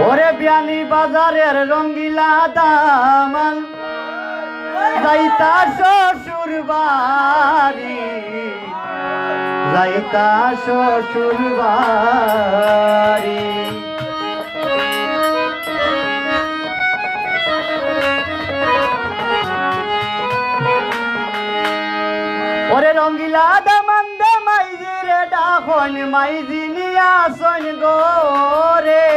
ওরে বিয়ানি বাজারের রঙ্গিলা দামান যাইতা শ্বশুর বাড়ি, যাইতা শ্বশুর বাড়ি। ওরে রঙ্গিলা দামান দে মাইজি রে ডাখন মাইজি নিয়া সন গোরে।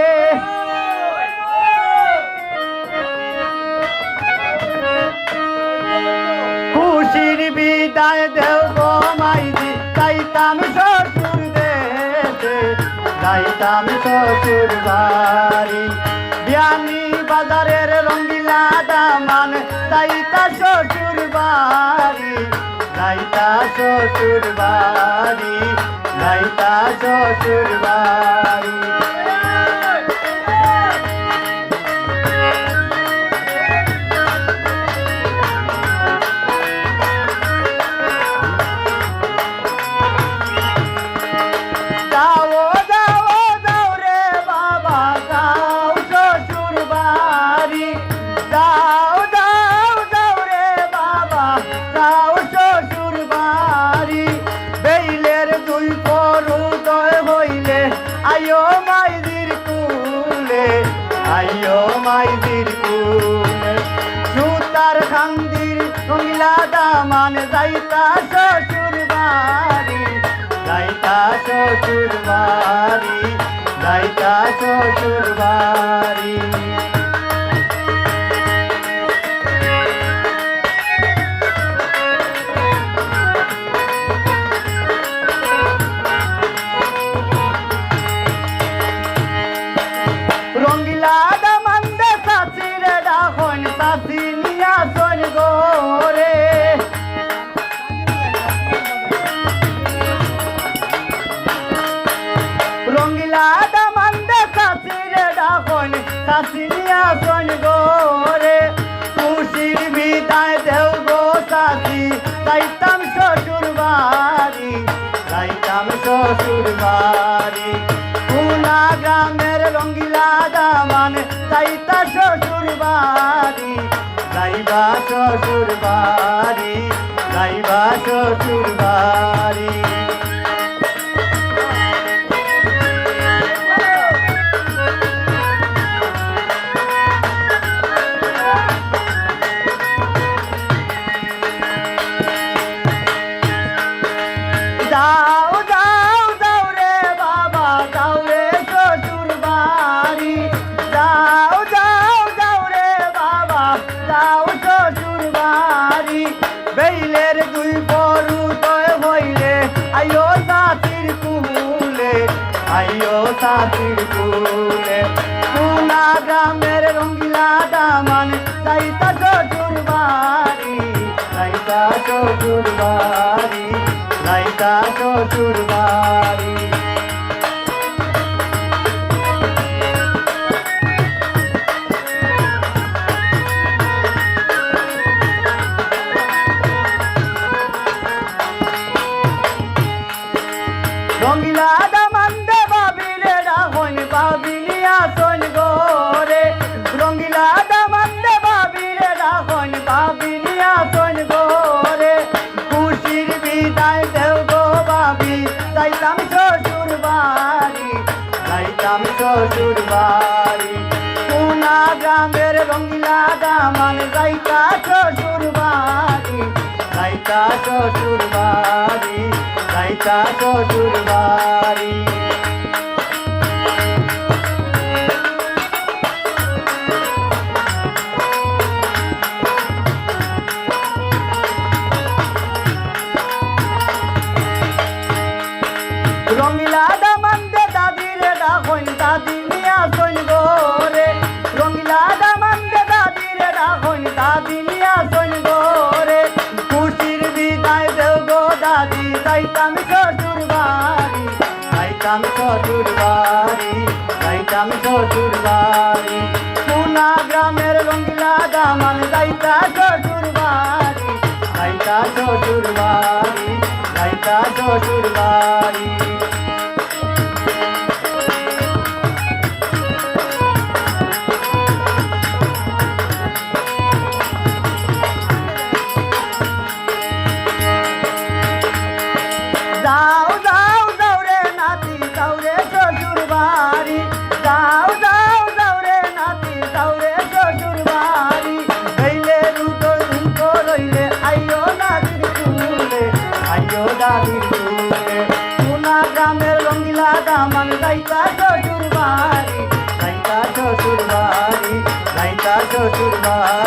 খুশির বিদায় দেও গো মাইজি, যাইতাম শ্বশুর দেশে, যাইতাম শ্বশুর বাড়ি। বিয়ানি বাজারের রঙ্গিলা দামান যাইতা শ্বশুর বাড়ি, যাইতা শ্বশুর বাড়ি, যাইতা শ্বশুর বাড়ি। আইও মাইজির কুলে, আইও মাইজির কুলে। সুতার খান্দির রঙ্গিলা দামান যাইতা শ্বশুর বাড়ি, যাইতা শ্বশুর বাড়ি, যাইতা শ্বশুর বাড়ি। রঙ্গিলা দামান দে চাচি রে ডাখন চাচি নিয়া সন গোরে। রঙ্গিলা দামান দে চাচি রে ডাখন চাচি নিয়া সন গোরে। খুশির বিদায় দেও গো চাচি, যাইতাম শ্বশুর বাড়ি, যাইতাম শ্বশুর বাড়ি। পুনা গ্রামের রঙ্গিলা দামান যাইতা শ্বশুর বাড়ি, যাইবা শ্বশুর বাড়ি, যাইবা শ্বশুর বাড়ি। যাও যাও যাও রে বাবা, যাও রে শ্বশুর বাড়ি, যাও যাও যাও রে বাবা, যাও শ্বশুর বাড়ি। বেইলের দুই পরু তয় হইলে আইও চাচির কুলে, আইও চাচির কুলে। পুনা গ্রামের রঙ্গিলা দামান যাইতা শ্বশুর বাড়ি, যাইতা শ্বশুর বাড়ি, যাইতা শ্বশুর বাড়ি। রঙ্গিলা দামান দে বাবিলে ডাখন বাবিলিয়া সন গোরে। রঙ্গিলা দামান দে বাবিলে ডাখন বাবিলিয়া সন গোরে। খুশির বিদায় দেও গো বাবি, যাইতাম শ্বশুর বাড়ি, যাইতাম শ্বশুর বাড়ি। পুনা গ্রামের রঙ্গিলা দামান যাইতা শ্বশুর বাড়ি, যাইতা শ্বশুর বাড়ি, যাইতা শ্বশুর বাড়ি। রঙ্গিলা দামান দে দাদি রে ডাখন দাদি নিয়া সন গোরে। রঙ্গিলা দামান দে দাদি রে ডাখন দাদি নিয়া সন গোরে। খুশির বিদায় দেও গো দাদি, যাইতাম শ্বশুর বাড়ি, যাইতাম শ্বশুর বাড়ি, যাইতাম শ্বশুর বাড়ি। পুনা গ্রামের রঙ্গিলা দামান যাইতা শ্বশুর বাড়ি, যাইতা শ্বশুর বাড়ি, যাইতা শ্বশুর বাড়ি। শ্বশুর বাড়ি